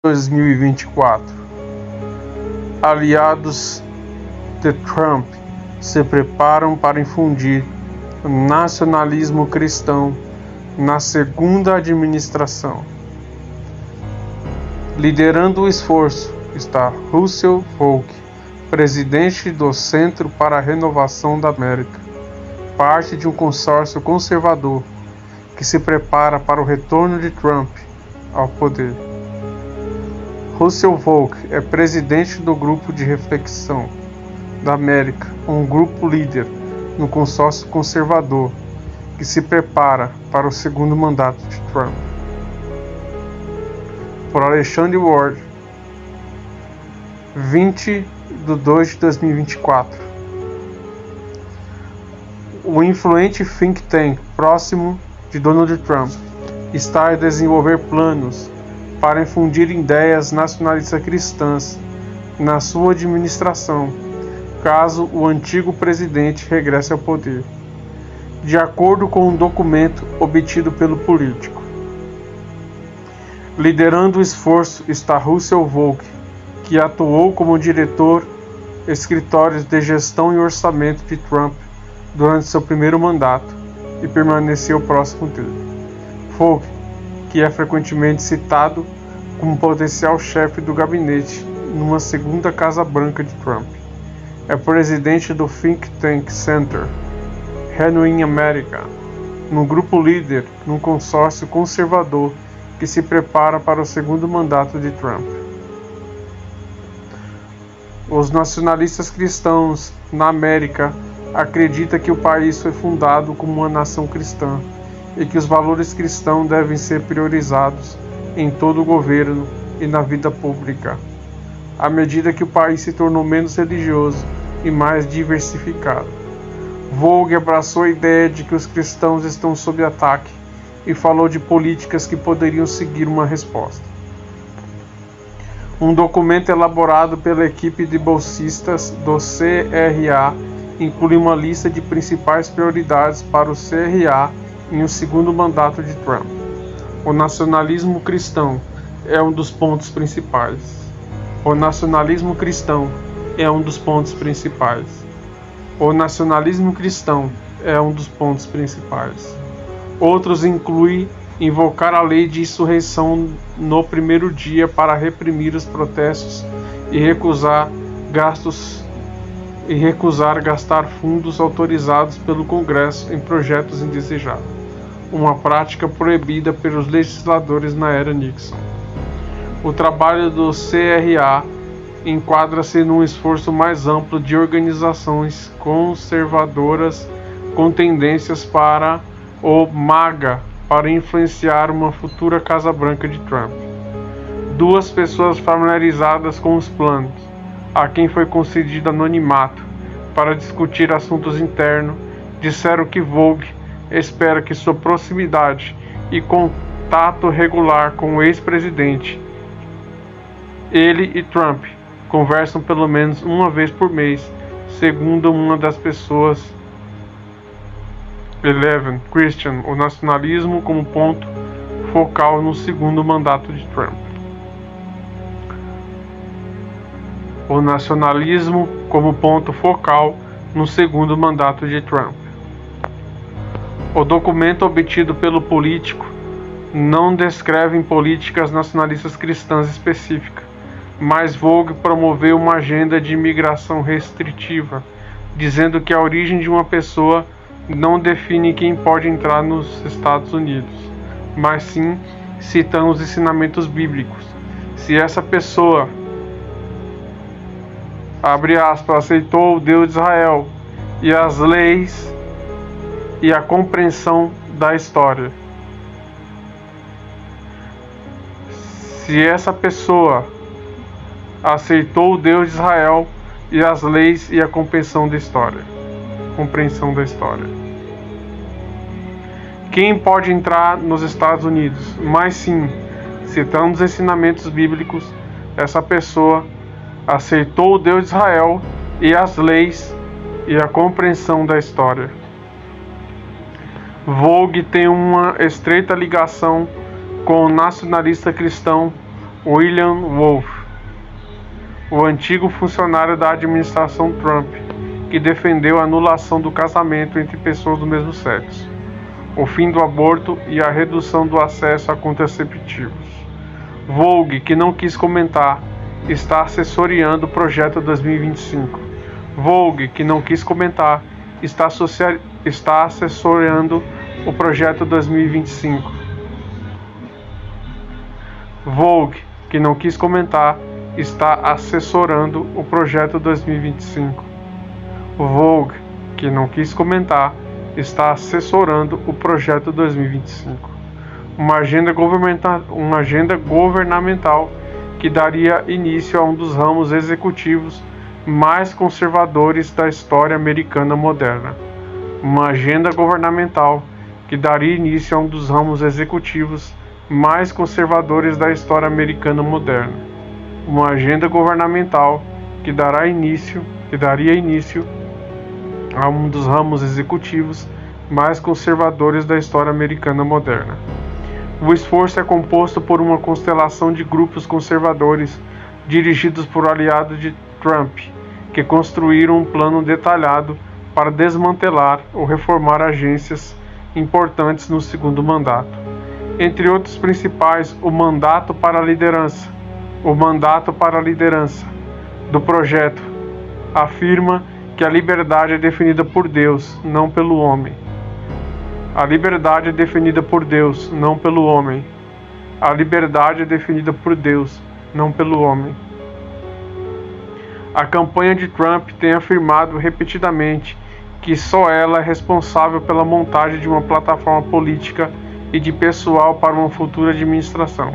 2024. Aliados de Trump se preparam para infundir nacionalismo cristão na segunda administração. Liderando o esforço está Russell Polk, presidente do Centro para a Renovação da América, parte de um consórcio conservador que se prepara para o retorno de Trump ao poder. Russell Polk é presidente do Grupo de Reflexão da América, um grupo líder no consórcio conservador que se prepara para o segundo mandato de Trump. Por Alexandre Ward, 20/2/2024. O influente think tank próximo de Donald Trump está a desenvolver planos para infundir ideias nacionalistas cristãs na sua administração, caso o antigo presidente regresse ao poder, de acordo com um documento obtido pelo político. Liderando o esforço está Russell Polk, que atuou como diretor escritórios de gestão e orçamento de Trump durante seu primeiro mandato e permaneceu próximo dele. Polk, que é frequentemente citado como potencial chefe do gabinete numa segunda Casa Branca de Trump, é presidente do think tank Center Renewing America, no grupo líder num consórcio conservador que se prepara para o segundo mandato de Trump. Os nacionalistas cristãos na América acreditam que o país foi fundado como uma nação cristã e que os valores cristãos devem ser priorizados em todo o governo e na vida pública, à medida que o país se tornou menos religioso e mais diversificado. Vogue abraçou a ideia de que os cristãos estão sob ataque e falou de políticas que poderiam seguir uma resposta. Um documento elaborado pela equipe de bolsistas do CRA inclui uma lista de principais prioridades para o CRA em um segundo mandato de Trump. O nacionalismo cristão é um dos pontos principais. O nacionalismo cristão é um dos pontos principais. O nacionalismo cristão é um dos pontos principais. Outros incluem invocar a lei de insurreição no primeiro dia para reprimir os protestos e recusar gastar fundos autorizados pelo Congresso em projetos indesejados, uma prática proibida pelos legisladores na era Nixon. O trabalho do CRA enquadra-se num esforço mais amplo de organizações conservadoras com tendências para o MAGA para influenciar uma futura Casa Branca de Trump. Duas pessoas familiarizadas com os planos, a quem foi concedido anonimato para discutir assuntos internos, disseram que Vogue espera que sua proximidade e contato regular com o ex-presidente, ele e Trump, conversam pelo menos uma vez por mês, segundo uma das pessoas. 11. Christian, o nacionalismo como ponto focal no segundo mandato de Trump. O nacionalismo como ponto focal no segundo mandato de Trump. O documento obtido pelo político não descreve políticas nacionalistas cristãs específicas, mas Vogue promoveu uma agenda de imigração restritiva, dizendo que a origem de uma pessoa não define quem pode entrar nos Estados Unidos, mas sim citando os ensinamentos bíblicos. Se essa pessoa, abre aspas, aceitou o Deus de Israel e as leis e a compreensão da história. Se essa pessoa aceitou o Deus de Israel e as leis e a compreensão da história. Quem pode entrar nos Estados Unidos? Mas sim, citando os ensinamentos bíblicos, essa pessoa aceitou o Deus de Israel e as leis e a compreensão da história. Vogue tem uma estreita ligação com o nacionalista cristão William Wolf, o antigo funcionário da administração Trump, que defendeu a anulação do casamento entre pessoas do mesmo sexo, o fim do aborto e a redução do acesso a contraceptivos. Vogue, que não quis comentar, está assessoreando o projeto 2025. Vogue, que não quis comentar, está assessoreando o projeto 2025. Vogue, que não quis comentar, está assessorando o projeto 2025. Vogue, que não quis comentar, está assessorando o projeto 2025. Uma agenda governamental que daria início a um dos ramos executivos mais conservadores da história americana moderna. Uma agenda governamental que daria início a um dos ramos executivos mais conservadores da história americana moderna. Uma agenda governamental que daria início a um dos ramos executivos mais conservadores da história americana moderna. O esforço é composto por uma constelação de grupos conservadores dirigidos por aliados de Trump, que construíram um plano detalhado para desmantelar ou reformar agências importantes no segundo mandato. Entre outros principais, o mandato para a liderança do projeto afirma que a liberdade é definida por Deus, não pelo homem. A liberdade é definida por Deus, não pelo homem. A liberdade é definida por Deus, não pelo homem. A campanha de Trump tem afirmado repetidamente que só ela é responsável pela montagem de uma plataforma política e de pessoal para uma futura administração.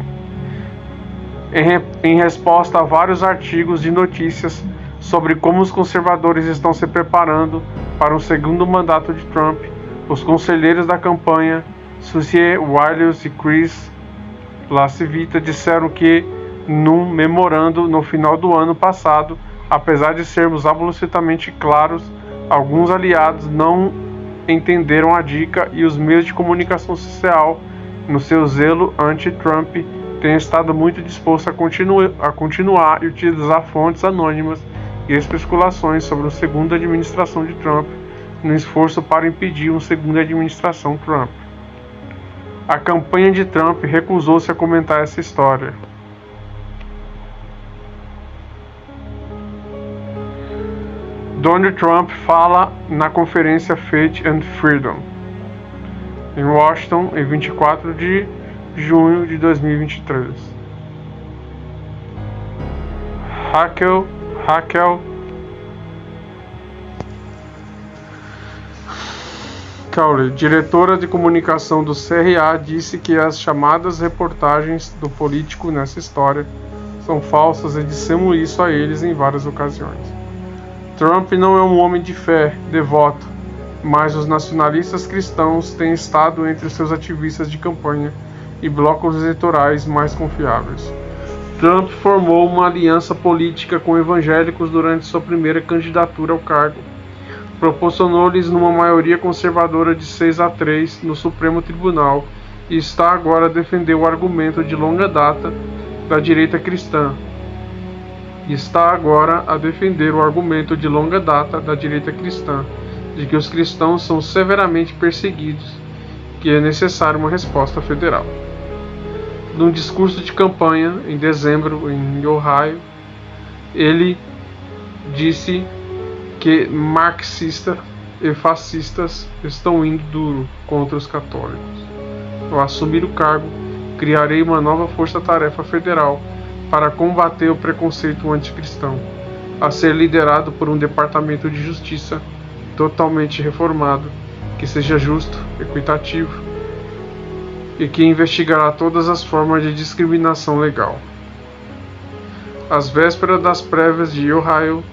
Em resposta a vários artigos de notícias sobre como os conservadores estão se preparando para um segundo mandato de Trump, os conselheiros da campanha, Susie Wiles e Chris LaCivita, disseram que, num memorando no final do ano passado, apesar de sermos absolutamente claros, alguns aliados não entenderam a dica e os meios de comunicação social, no seu zelo anti-Trump, têm estado muito dispostos a continuar e utilizar fontes anônimas e especulações sobre a segunda administração de Trump, no esforço para impedir uma segunda administração Trump. A campanha de Trump recusou-se a comentar essa história. Donald Trump fala na conferência Faith and Freedom, em Washington, em 24 de junho de 2023. Raquel Cowley, diretora de comunicação do CRA, disse que as chamadas reportagens do político nessa história são falsas e dissemos isso a eles em várias ocasiões. Trump não é um homem de fé, devoto, mas os nacionalistas cristãos têm estado entre seus ativistas de campanha e blocos eleitorais mais confiáveis. Trump formou uma aliança política com evangélicos durante sua primeira candidatura ao cargo. Proporcionou-lhes uma maioria conservadora de 6-3 no Supremo Tribunal e está agora a defender o argumento de longa data da direita cristã. De que os cristãos são severamente perseguidos, que é necessária uma resposta federal. Num discurso de campanha em dezembro em Ohio, ele disse que marxistas e fascistas estão indo duro contra os católicos. Ao assumir o cargo, criarei uma nova força-tarefa federal para combater o preconceito anticristão, a ser liderado por um departamento de justiça totalmente reformado, que seja justo, equitativo e que investigará todas as formas de discriminação legal. Às vésperas das prévias de Ohio,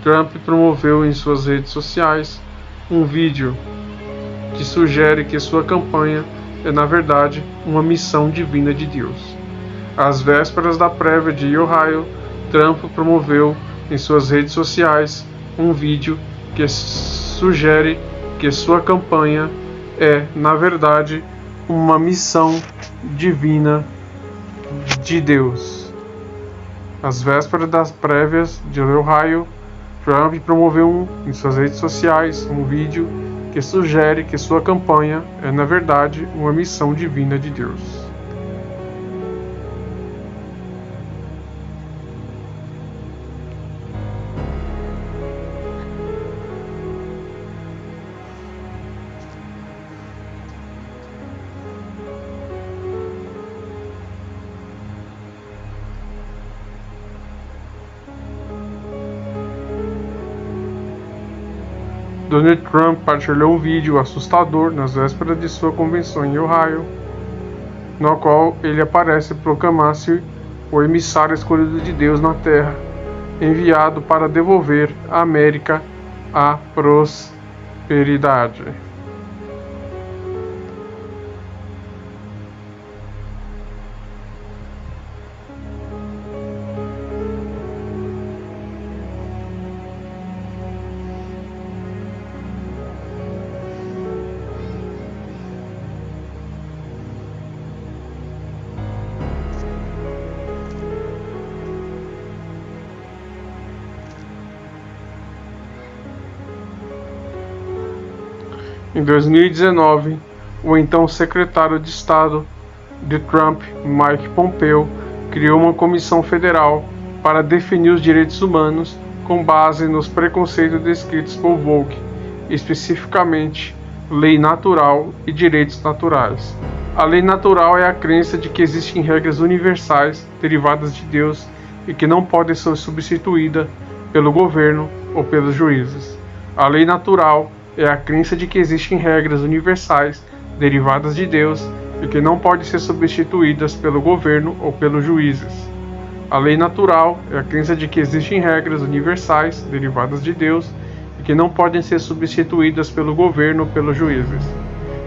Trump promoveu em suas redes sociais um vídeo que sugere que sua campanha é, na verdade, uma missão divina de Deus. Às vésperas da prévia de Ohio, Trump promoveu em suas redes sociais um vídeo que sugere que sua campanha é, na verdade, uma missão divina de Deus. Às vésperas das prévias de Ohio, Trump promoveu em suas redes sociais um vídeo que sugere que sua campanha é, na verdade, uma missão divina de Deus. Donald Trump partilhou um vídeo assustador nas vésperas de sua convenção em Ohio, no qual ele aparece proclamar-se o emissário escolhido de Deus na Terra, enviado para devolver à América a prosperidade. Em 2019, o então secretário de Estado de Trump, Mike Pompeo, criou uma comissão federal para definir os direitos humanos com base nos preconceitos descritos por Vogue, especificamente lei natural e direitos naturais. A lei natural é a crença de que existem regras universais derivadas de Deus e que não podem ser substituídas pelo governo ou pelos juízes. A lei natural é a crença de que existem regras universais derivadas de Deus e que não podem ser substituídas pelo governo ou pelos juízes. A lei natural é a crença de que existem regras universais derivadas de Deus e que não podem ser substituídas pelo governo ou pelos juízes.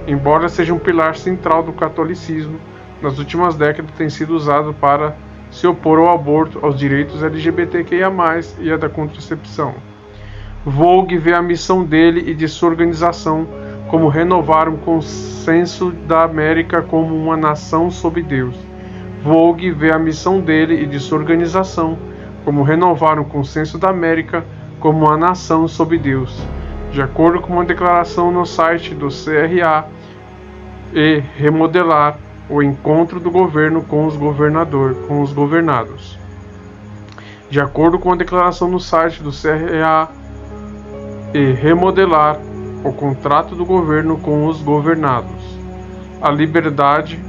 Embora seja um pilar central do catolicismo, nas últimas décadas tem sido usado para se opor ao aborto, aos direitos LGBTQIA+, e a da contracepção. Vogue vê a missão dele e de sua organização como renovar um consenso da América como uma nação sob Deus. Vogue vê a missão dele e de sua organização como renovar um consenso da América como uma nação sob Deus. De acordo com uma declaração no site do CRA, e remodelar o encontro do governo com os governados. De acordo com a declaração no site do CRA, e remodelar o contrato do governo com os governados. A liberdade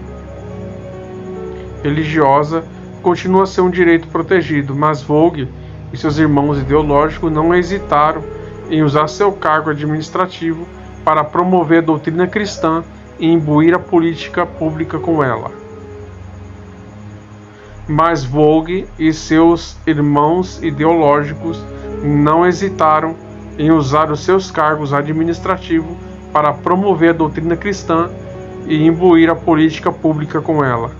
religiosa continua a ser um direito protegido, mas Vogue e seus irmãos ideológicos não hesitaram em usar seu cargo administrativo para promover a doutrina cristã e imbuir a política pública com ela. Mas Vogue e seus irmãos ideológicos não hesitaram em usar os seus cargos administrativos para promover a doutrina cristã e imbuir a política pública com ela.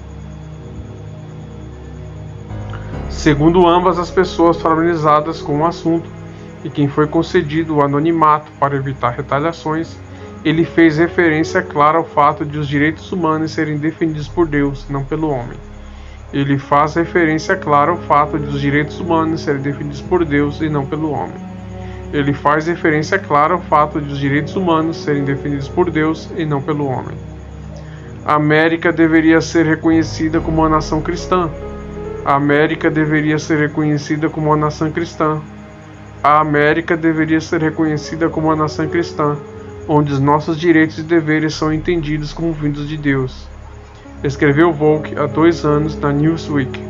Segundo ambas as pessoas familiarizadas com o assunto e quem foi concedido o anonimato para evitar retaliações, ele fez referência clara ao fato de os direitos humanos serem defendidos por Deus, não pelo homem. Ele faz referência clara ao fato de os direitos humanos serem defendidos por Deus e não pelo homem. Ele faz referência clara ao fato de os direitos humanos serem defendidos por Deus e não pelo homem. A América deveria ser reconhecida como uma nação cristã. A América deveria ser reconhecida como uma nação cristã. A América deveria ser reconhecida como uma nação cristã, onde os nossos direitos e deveres são entendidos como vindos de Deus. Escreveu Vogue há 2 anos na Newsweek.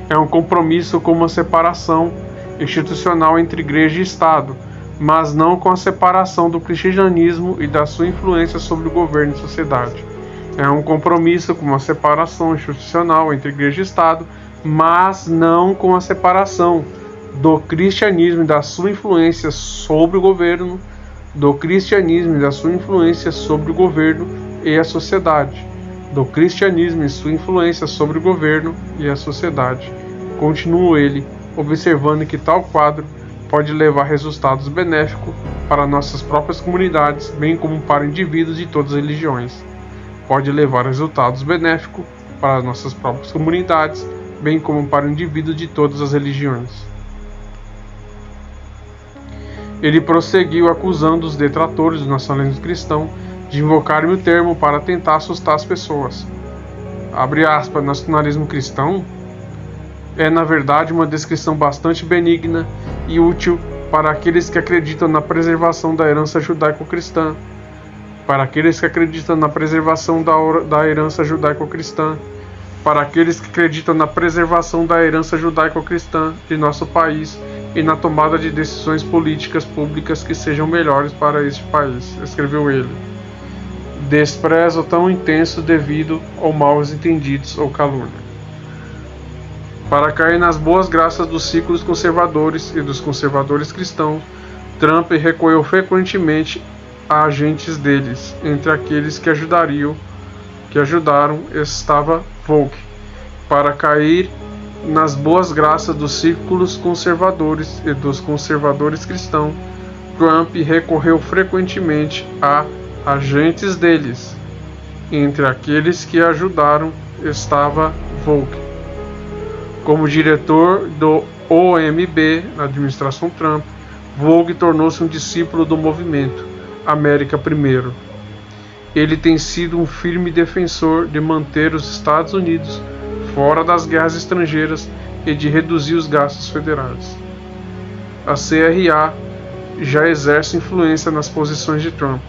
É um compromisso com uma separação institucional entre igreja e Estado, mas não com a separação do cristianismo e da sua influência sobre o governo e sociedade. É um compromisso com uma separação institucional entre igreja e Estado, mas não com a separação do cristianismo e da sua influência sobre o governo, do cristianismo e da sua influência sobre o governo e a sociedade, do cristianismo e sua influência sobre o governo e a sociedade. Continua ele, observando que tal quadro pode levar resultados benéficos para nossas próprias comunidades, bem como para indivíduos de todas as religiões. Pode levar resultados benéficos para as nossas próprias comunidades, bem como para o indivíduo de todas as religiões. Ele prosseguiu acusando os detratores do nacionalismo cristão de invocarem o termo para tentar assustar as pessoas. Abre aspas, nacionalismo cristão é, na verdade, uma descrição bastante benigna e útil para aqueles que acreditam na preservação da herança judaico-cristã, para aqueles que acreditam na preservação da herança judaico-cristã, para aqueles que acreditam na preservação da herança judaico-cristã de nosso país e na tomada de decisões políticas públicas que sejam melhores para este país, escreveu ele. Desprezo tão intenso devido ou maus entendidos ou calúnia. Para cair nas boas graças dos círculos conservadores e dos conservadores cristãos, Trump recorreu frequentemente a agentes deles. Entre aqueles que ajudaram estava Volk. Para cair nas boas graças dos círculos conservadores e dos conservadores cristãos, Trump recorreu frequentemente a agentes deles. Entre aqueles que ajudaram estava Volk. Como diretor do OMB na administração Trump, Volk tornou-se um discípulo do movimento América Primeiro. Ele tem sido um firme defensor de manter os Estados Unidos fora das guerras estrangeiras e de reduzir os gastos federais. A CRA já exerce influência nas posições de Trump.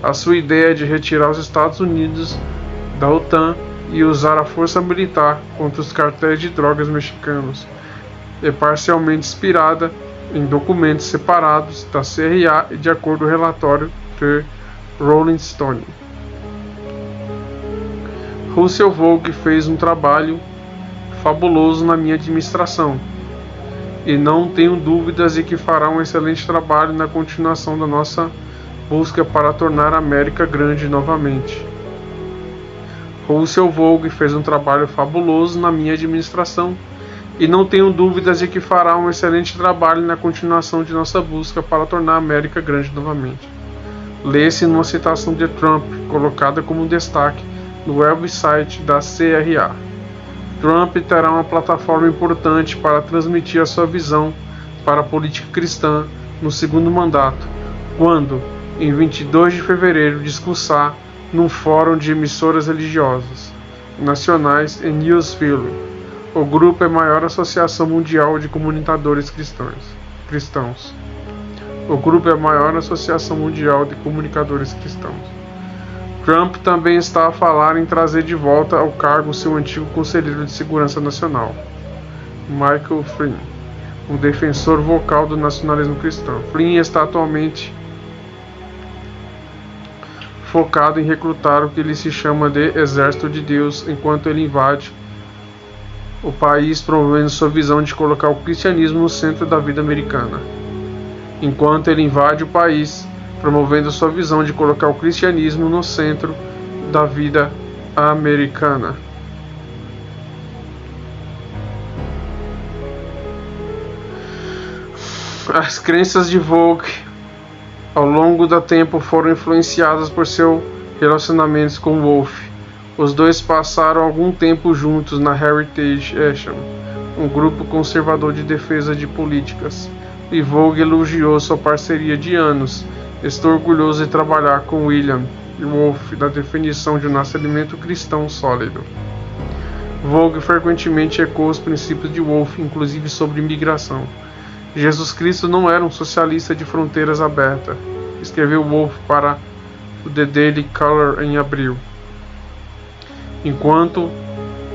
A sua ideia de retirar os Estados Unidos da OTAN e usar a força militar contra os cartéis de drogas mexicanos é parcialmente inspirada em documentos separados da CRA e de acordo com o relatório de Rolling Stone. Russell Volk fez um trabalho fabuloso na minha administração e não tenho dúvidas de que fará um excelente trabalho na continuação da nossa busca para tornar a América grande novamente. Russell Volk fez um trabalho fabuloso na minha administração e não tenho dúvidas de que fará um excelente trabalho na continuação de nossa busca para tornar a América grande novamente. Lê-se numa citação de Trump, colocada como destaque no website da CRA. Trump terá uma plataforma importante para transmitir a sua visão para a política cristã no segundo mandato, quando, em 22 de fevereiro, discursar num fórum de emissoras religiosas nacionais em Newsville. O grupo é a maior associação mundial de comunicadores cristãos. O grupo é a maior associação mundial de comunicadores cristãos. Trump também está a falar em trazer de volta ao cargo seu antigo conselheiro de segurança nacional, Michael Flynn, um defensor vocal do nacionalismo cristão. Flynn está atualmente focado em recrutar o que ele se chama de Exército de Deus, enquanto ele invade o país, promovendo sua visão de colocar o cristianismo no centro da vida americana. Enquanto ele invade o país, promovendo sua visão de colocar o cristianismo no centro da vida americana. As crenças de Volk ao longo do tempo foram influenciadas por seus relacionamentos com Wolf. Os dois passaram algum tempo juntos na Heritage Action, um grupo conservador de defesa de políticas, e Volk elogiou sua parceria de anos. Estou orgulhoso de trabalhar com William Wolf na definição de um nascimento cristão sólido. Volk frequentemente ecoa os princípios de Wolf, inclusive sobre imigração. Jesus Cristo não era um socialista de fronteiras abertas, escreveu Wolf para o The Daily Caller em abril. Enquanto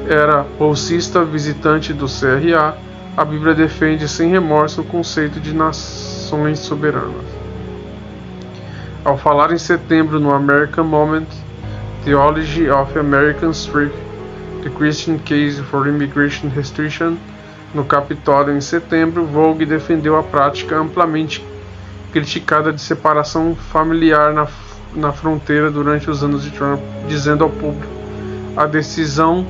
era bolsista visitante do CRA, a Bíblia defende sem remorso o conceito de nações soberanas. Ao falar em setembro no American Moment, Theology of American Street, The Christian Case for Immigration Restriction, no Capitólio em setembro, Volk defendeu a prática amplamente criticada de separação familiar na fronteira durante os anos de Trump, dizendo ao público: a decisão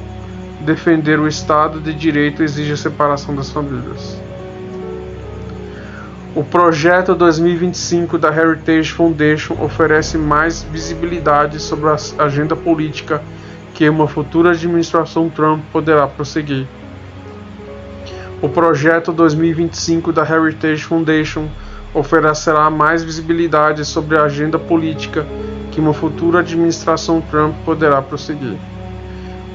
de defender o Estado de Direito exige a separação das famílias. O projeto 2025 da Heritage Foundation oferece mais visibilidade sobre a agenda política que uma futura administração Trump poderá prosseguir. O projeto 2025 da Heritage Foundation oferecerá mais visibilidade sobre a agenda política que uma futura administração Trump poderá prosseguir.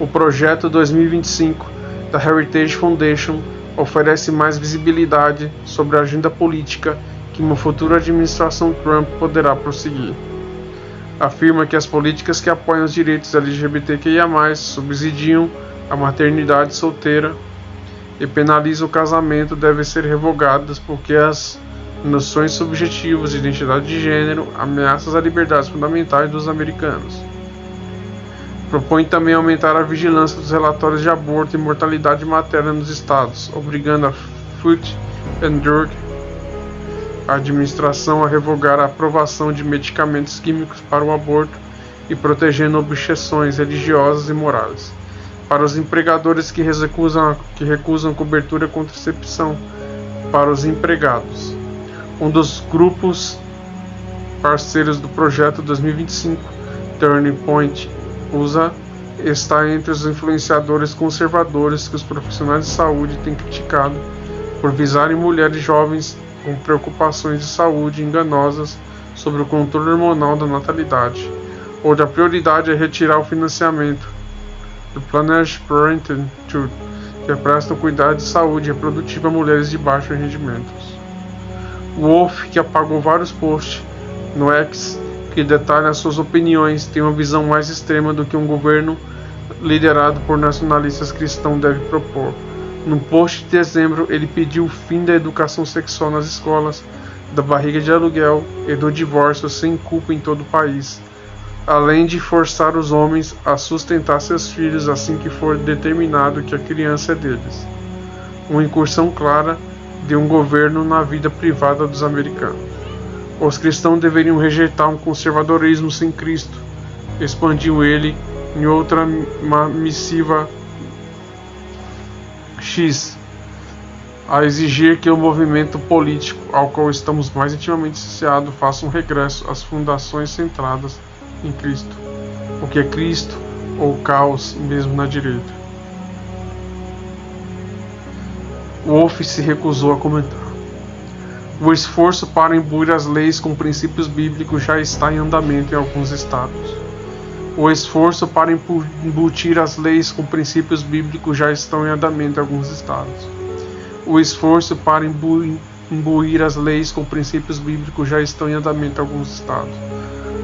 O projeto 2025 da Heritage Foundation oferece mais visibilidade sobre a agenda política que uma futura administração Trump poderá prosseguir. Afirma que as políticas que apoiam os direitos LGBTQIA+, subsidiam a maternidade solteira e penalizam o casamento devem ser revogadas porque as noções subjetivas de identidade de gênero ameaçam as liberdades fundamentais dos americanos. Propõe também aumentar a vigilância dos relatórios de aborto e mortalidade materna nos estados, obrigando a Food and Drug administração a revogar a aprovação de medicamentos químicos para o aborto e protegendo objeções religiosas e morais. Para os empregadores que recusam cobertura e contracepção para os empregados. Um dos grupos parceiros do projeto 2025, Turning Point USA, está entre os influenciadores conservadores que os profissionais de saúde têm criticado por visarem mulheres jovens com preocupações de saúde enganosas sobre o controle hormonal da natalidade, onde a prioridade é retirar o financiamento do Planned Parenthood, que presta cuidado de saúde reprodutiva a mulheres de baixos rendimentos. Wolf, que apagou vários posts no X que detalham suas opiniões, tem uma visão mais extrema do que um governo liderado por nacionalistas cristãos deve propor. No post de dezembro, ele pediu o fim da educação sexual nas escolas, da barriga de aluguel e do divórcio sem culpa em todo o país, além de forçar os homens a sustentar seus filhos assim que for determinado que a criança é deles. Uma incursão clara de um governo na vida privada dos americanos. Os cristãos deveriam rejeitar um conservadorismo sem Cristo, expandiu ele em outra missiva X, a exigir que o movimento político ao qual estamos mais intimamente associados faça um regresso às fundações centradas em Cristo, o que é Cristo ou caos mesmo na direita. Wolf se recusou a comentar. O esforço para imbuir as leis com princípios bíblicos já está em andamento em alguns estados. O esforço para embutir as leis com princípios bíblicos já estão em andamento em alguns estados. O esforço para imbuir as leis com princípios bíblicos já estão em andamento em alguns estados.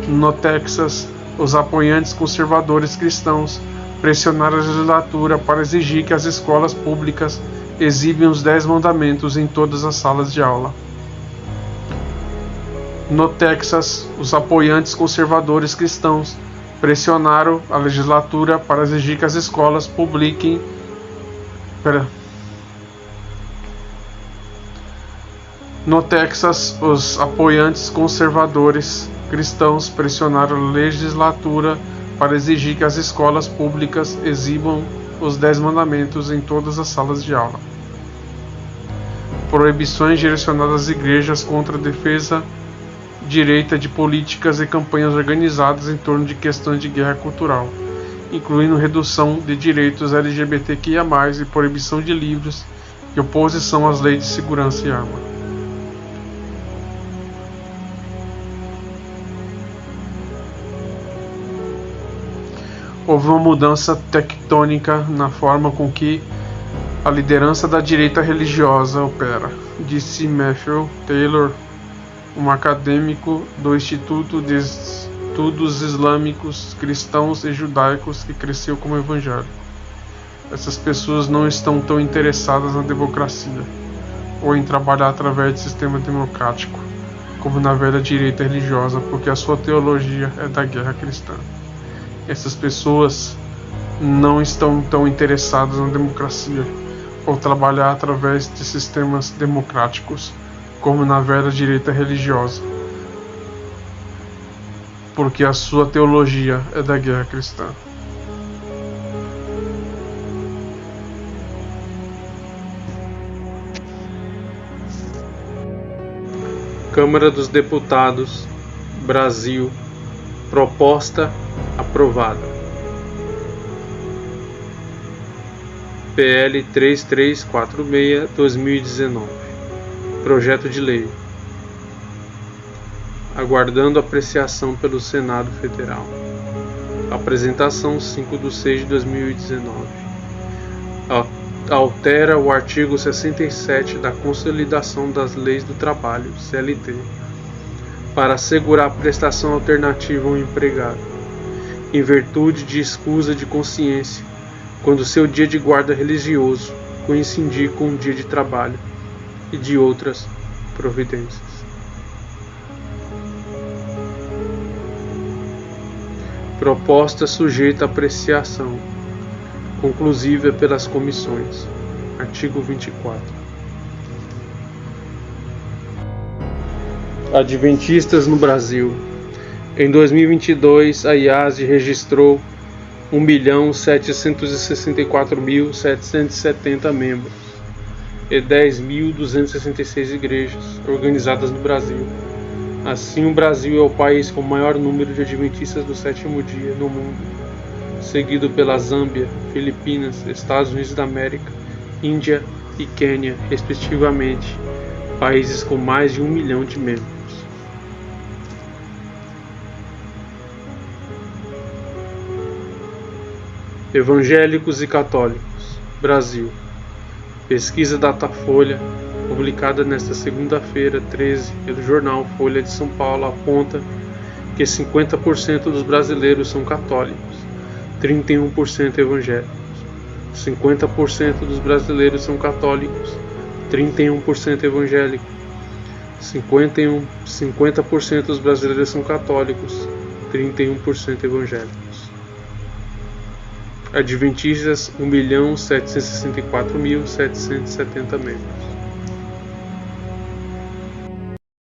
No Texas, os apoiantes conservadores cristãos pressionaram a legislatura para exigir que as escolas públicas exibam os 10 mandamentos em todas as salas de aula. No Texas, os apoiantes conservadores cristãos pressionaram a legislatura para exigir que as escolas publiquem. No Texas, os apoiantes conservadores cristãos pressionaram a legislatura para exigir que as escolas públicas exibam os 10 mandamentos em todas as salas de aula. Proibições direcionadas às igrejas contra a defesa direita de políticas e campanhas organizadas em torno de questões de guerra cultural, incluindo redução de direitos LGBTQIA+, e proibição de livros e oposição às leis de segurança e arma. Houve uma mudança tectônica na forma com que a liderança da direita religiosa opera, disse Matthew Taylor, um acadêmico do Instituto de Estudos Islâmicos, Cristãos e Judaicos que cresceu como evangélico. Essas pessoas não estão tão interessadas na democracia ou em trabalhar através do sistema democrático como na velha direita religiosa, porque a sua teologia é da guerra cristã. Essas pessoas não estão tão interessadas na democracia ou trabalhar através de sistemas democráticos como na velha direita religiosa, porque a sua teologia é da guerra cristã. Câmara dos Deputados, Brasil, proposta aprovada. PL 3346/2019. Projeto de lei. Aguardando apreciação pelo Senado Federal. Apresentação 5/6/2019. Altera o artigo 67 da Consolidação das Leis do Trabalho, CLT, para assegurar prestação alternativa ao empregado, em virtude de escusa de consciência, quando seu dia de guarda religioso coincidir com um dia de trabalho, e de outras providências. Proposta sujeita a apreciação, conclusiva pelas comissões. Artigo 24. Adventistas no Brasil. Em 2022, a IASE registrou 1.764.770 membros e 10.266 igrejas organizadas no Brasil. Assim, o Brasil é o país com o maior número de adventistas do sétimo dia no mundo, seguido pela Zâmbia, Filipinas, Estados Unidos da América, Índia e Quênia, respectivamente, países com mais de 1 milhão de membros. Evangélicos e Católicos, Brasil. Pesquisa Datafolha, publicada nesta segunda-feira, 13, pelo jornal Folha de São Paulo, aponta que 50% dos brasileiros são católicos, 31% evangélicos. 50% dos brasileiros são católicos, 31% evangélicos. 50% dos brasileiros são católicos, 31% evangélicos. Adventistas 1.764.770 membros.